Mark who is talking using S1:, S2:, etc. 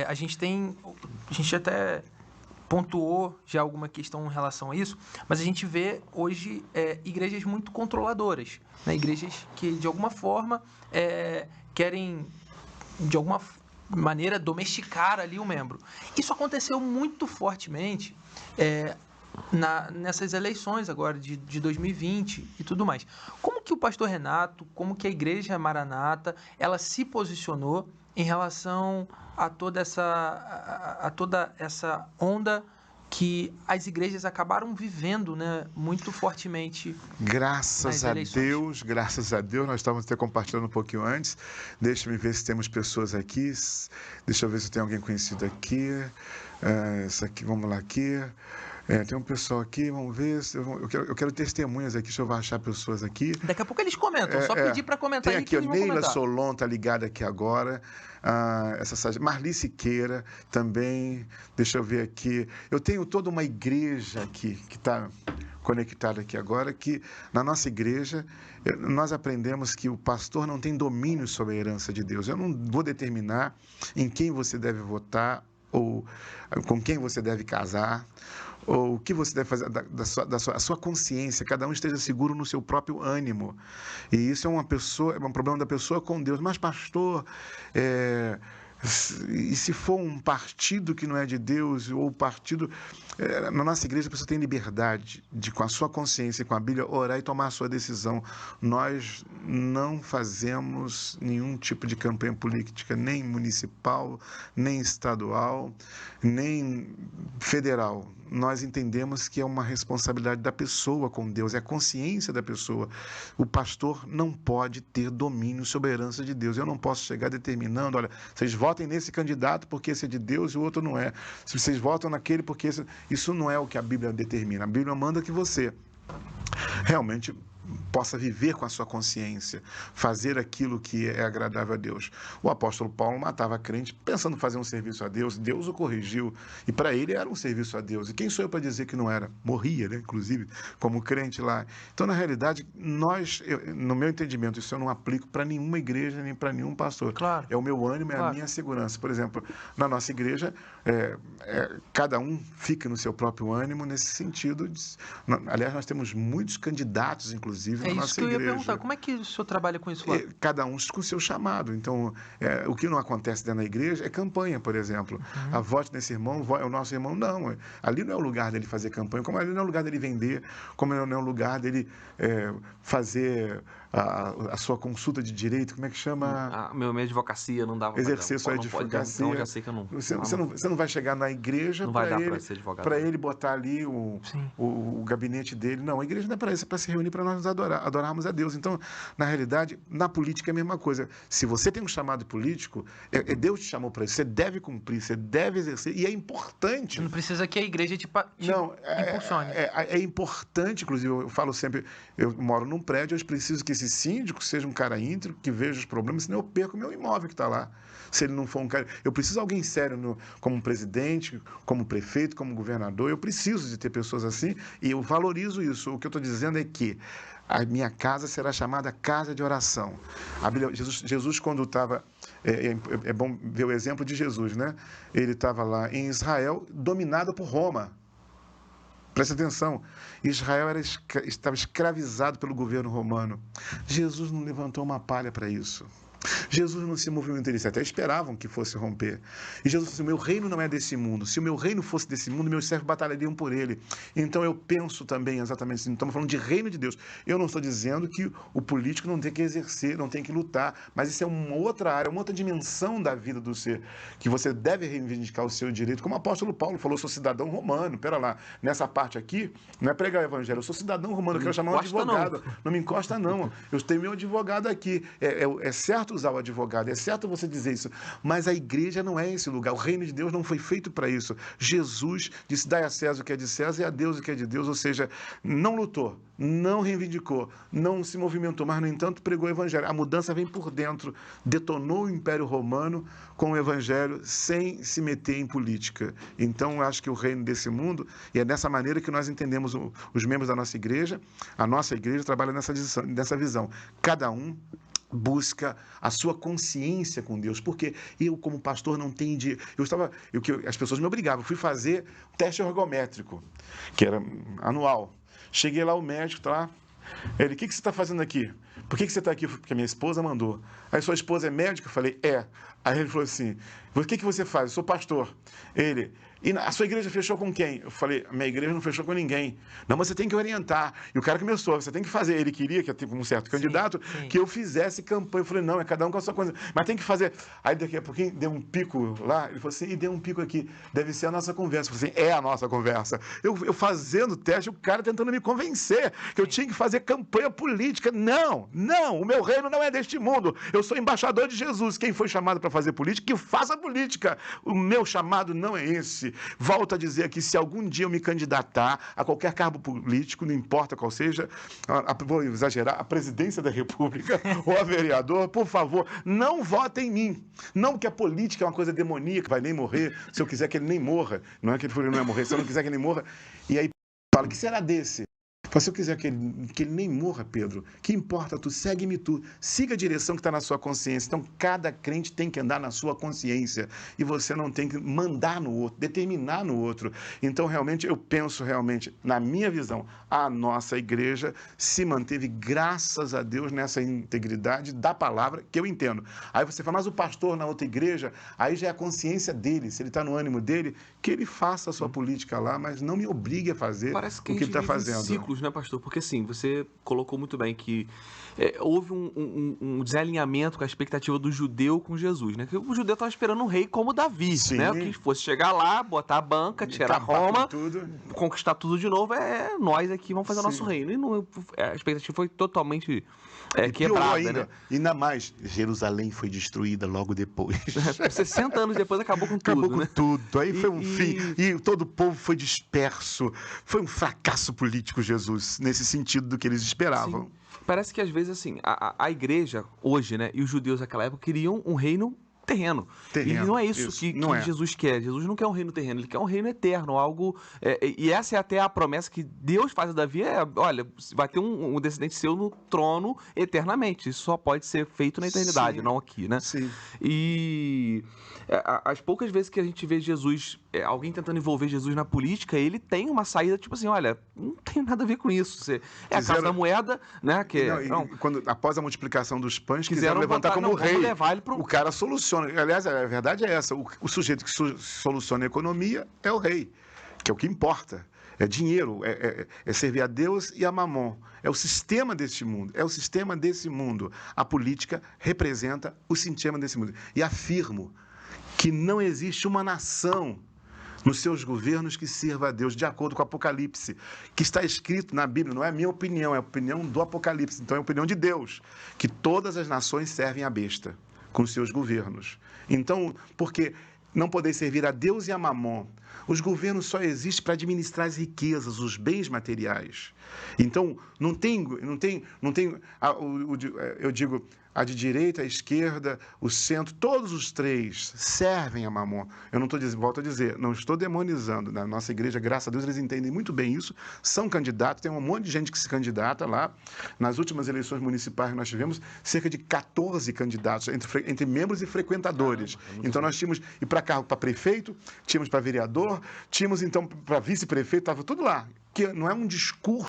S1: a gente até pontuou já alguma questão em relação a isso, mas a gente vê hoje igrejas muito controladoras, né? Igrejas que, de alguma forma, querem, de alguma maneira, domesticar ali o membro. Isso aconteceu muito fortemente nessas eleições agora de 2020 e tudo mais. Como que o pastor Renato, como que a Igreja Maranata, ela se posicionou em relação a toda essa onda que as igrejas acabaram vivendo, né, muito fortemente nas eleições?
S2: Graças a Deus, nós estávamos até compartilhando um pouquinho antes. Deixa-me ver se temos pessoas aqui. Deixa eu ver se tem alguém conhecido aqui. Isso aqui, vamos lá aqui. Tem um pessoal aqui, vamos ver. Eu quero testemunhas aqui, deixa eu achar pessoas aqui.
S1: Daqui a pouco eles comentam, só pedir para comentar
S2: tem
S1: aí
S2: aqui,
S1: que eles vão
S2: Neila
S1: comentar.
S2: Solon está ligada aqui agora. Marli Siqueira também. Deixa eu ver aqui. Eu tenho toda uma igreja aqui que está conectada aqui agora, que na nossa igreja nós aprendemos que o pastor não tem domínio sobre a herança de Deus. Eu não vou determinar em quem você deve votar ou com quem você deve casar, ou o que você deve fazer a sua consciência. Cada um esteja seguro no seu próprio ânimo. E isso é um problema da pessoa com Deus. Mas, pastor, e se for um partido que não é de Deus, ou partido... na nossa igreja, a pessoa tem liberdade de, com a sua consciência e com a Bíblia, orar e tomar a sua decisão. Nós não fazemos nenhum tipo de campanha política, nem municipal, nem estadual, nem federal. Nós entendemos que é uma responsabilidade da pessoa com Deus, é a consciência da pessoa. O pastor não pode ter domínio sobre a herança de Deus. Eu não posso chegar determinando, olha, vocês votem nesse candidato porque esse é de Deus e o outro não é. Se vocês votam naquele porque esse... Isso não é o que a Bíblia determina. A Bíblia manda que você realmente possa viver com a sua consciência, fazer aquilo que é agradável a Deus. O apóstolo Paulo matava crente pensando em fazer um serviço a Deus, Deus o corrigiu, e para ele era um serviço a Deus. E quem sou eu para dizer que não era? Morria, né? Inclusive, como crente lá. Então, na realidade, no meu entendimento, isso eu não aplico para nenhuma igreja, nem para nenhum pastor.
S1: Claro.
S2: É o meu ânimo, é
S1: Claro.
S2: a minha segurança. Por exemplo, na nossa igreja, cada um fica no seu próprio ânimo nesse sentido. Aliás, nós temos muitos candidatos, inclusive, na nossa igreja. É isso que eu ia perguntar.
S1: Como é que o senhor trabalha com isso lá?
S2: Cada um com o seu chamado. Então, o que não acontece dentro da igreja é campanha, por exemplo. A vote nesse irmão, é o nosso irmão. Não, ali não é o lugar dele fazer campanha, como ali não é o lugar dele vender, como não é o lugar dele fazer a sua consulta de direito, como é que chama?
S3: Minha advocacia não dava para
S2: exercer sua advocacia.
S3: Então, já sei que eu não...
S2: Você não vai chegar na igreja para ele botar ali o gabinete dele. Não, a igreja não é para isso, é para se reunir, para nós adorarmos a Deus. Então, na realidade, na política é a mesma coisa. Se você tem um chamado político, Deus te chamou para isso. Você deve cumprir, você deve exercer, e é importante.
S1: Não precisa que a igreja te impulsione.
S2: É importante, inclusive, eu falo sempre, eu moro num prédio, eu preciso que esse síndico seja um cara íntegro, que veja os problemas, senão eu perco o meu imóvel que está lá. Se ele não for um cara... Eu preciso de alguém sério como presidente, como prefeito, como governador. Eu preciso de ter pessoas assim e eu valorizo isso. O que eu estou dizendo é que a minha casa será chamada casa de oração. A Bíblia, Jesus quando estava... É bom ver o exemplo de Jesus, né? Ele estava lá em Israel, dominado por Roma. Presta atenção, Israel estava escravizado pelo governo romano. Jesus não levantou uma palha para isso. Jesus não se movimentou, eles até esperavam que fosse romper. E Jesus disse, o meu reino não é desse mundo. Se o meu reino fosse desse mundo, meus servos batalhariam por ele. Então eu penso também exatamente assim, estamos falando de reino de Deus. Eu não estou dizendo que o político não tem que exercer, não tem que lutar, mas isso é uma outra área, uma outra dimensão da vida do ser, que você deve reivindicar o seu direito, como o apóstolo Paulo falou, eu sou cidadão romano, pera lá, nessa parte aqui, não é pregar o evangelho, eu sou cidadão romano, eu quero chamar um advogado, não me encosta não, eu tenho meu advogado aqui, é certo usar o advogado, é certo você dizer isso, mas a igreja não é esse lugar, o reino de Deus não foi feito para isso. Jesus disse, dai a César o que é de César e a Deus o que é de Deus, ou seja, não lutou, não reivindicou, não se movimentou, mas no entanto pregou o evangelho. A mudança vem por dentro, detonou o Império Romano com o evangelho sem se meter em política. Então eu acho que o reino desse mundo, e é dessa maneira que nós entendemos os membros da nossa igreja, a nossa igreja trabalha nessa visão. Cada um busca a sua consciência com Deus, porque eu, como pastor, não tenho de... As pessoas me obrigavam, eu fui fazer teste ergométrico, que era anual. Cheguei lá, o médico tá lá, ele, o que você está fazendo aqui? Por que você está aqui? Porque a minha esposa mandou. Aí, sua esposa é médica? Eu falei, é. Aí ele falou assim, o que você faz? Eu sou pastor. Ele, e a sua igreja fechou com quem? Eu falei, a minha igreja não fechou com ninguém. Não, mas você tem que orientar. E o cara começou, você tem que fazer. Ele queria, que tipo um certo candidato,
S1: sim.
S2: que eu fizesse campanha. Eu falei, não, é cada um com a sua coisa. Mas tem que fazer. Aí daqui a pouquinho deu um pico lá. Ele falou assim, e deu um pico aqui. Deve ser a nossa conversa. Eu falei assim, é a nossa conversa. Eu fazendo teste, o cara tentando me convencer que eu tinha que fazer campanha política. Não, o meu reino não é deste mundo. Eu sou embaixador de Jesus. Quem foi chamado para fazer política, que faça política. O meu chamado não é esse. Volto a dizer aqui, se algum dia eu me candidatar a qualquer cargo político, não importa qual seja, vou exagerar, a presidência da República ou a vereador, por favor, não votem em mim. Não que a política é uma coisa demoníaca, vai nem morrer, se eu quiser que ele nem morra. Não é que ele não vai morrer, se eu não quiser que ele morra. E aí fala, que será desse? Se eu quiser que ele nem morra, Pedro, que importa tu? Segue-me tu. Siga a direção que está na sua consciência. Então, cada crente tem que andar na sua consciência. E você não tem que mandar no outro, determinar no outro. Então, realmente, eu penso na minha visão, a nossa igreja se manteve, graças a Deus, nessa integridade da palavra, que eu entendo. Aí você fala, mas o pastor na outra igreja, aí já é a consciência dele. Se ele está no ânimo dele, que ele faça a sua política lá, mas não me obrigue a fazer o que ele está fazendo.
S3: Ciclos, né, pastor? Porque assim, você colocou muito bem que houve um desalinhamento com a expectativa do judeu com Jesus, né? Que o judeu estava esperando um rei como Davi,
S2: Sim.
S3: né? Que fosse chegar lá, botar a banca, tirar Roma, conquistar tudo de novo, nós aqui vamos fazer o nosso reino. E não, a expectativa foi totalmente quebrada,
S2: ainda, ainda mais, Jerusalém foi destruída logo depois.
S3: 60 anos depois acabou com tudo,
S2: Acabou com
S3: né?
S2: tudo. Aí foi um fim. E todo o povo foi disperso. Foi um fracasso político, Jesus, nesse sentido do que eles esperavam.
S3: Sim. Parece que às vezes, assim, a igreja hoje, né, e os judeus naquela época queriam um reino terreno. E não é isso que Jesus quer. Jesus não quer um reino terreno, ele quer um reino eterno, algo... e essa é até a promessa que Deus faz a Davi, olha, vai ter um descendente seu no trono eternamente. Isso só pode ser feito na eternidade, não aqui, né?
S2: Sim.
S3: E as poucas vezes que a gente vê Jesus, alguém tentando envolver Jesus na política, ele tem uma saída tipo assim, olha, não tem nada a ver com isso. A casa da moeda, né?
S2: Após a multiplicação dos pães, quiseram levantar como rei. O cara soluciona. Aliás, a verdade é essa. O sujeito que soluciona a economia é o rei, que é o que importa. É dinheiro, é servir a Deus e a Mamon. É o sistema deste mundo. É o sistema desse mundo. A política representa o sistema desse mundo. E afirmo que não existe uma nação nos seus governos que sirva a Deus, de acordo com o Apocalipse, que está escrito na Bíblia. Não é a minha opinião, é a opinião do Apocalipse. Então é a opinião de Deus, que todas as nações servem a besta com seus governos. Então, porque não poder servir a Deus e a Mamon, os governos só existem para administrar as riquezas, os bens materiais. Então, eu digo, a de direita, a esquerda, o centro, todos os três servem a Mamon. Eu não estou dizendo, volto a dizer, não estou demonizando. Na nossa igreja, graças a Deus, eles entendem muito bem isso, são candidatos, tem um monte de gente que se candidata lá. Nas últimas eleições municipais, nós tivemos cerca de 14 candidatos, entre membros e frequentadores. Então, nós tínhamos, e para cargo para prefeito, tínhamos para vereador, tínhamos, então, para vice-prefeito, estava tudo lá. Que não é um discurso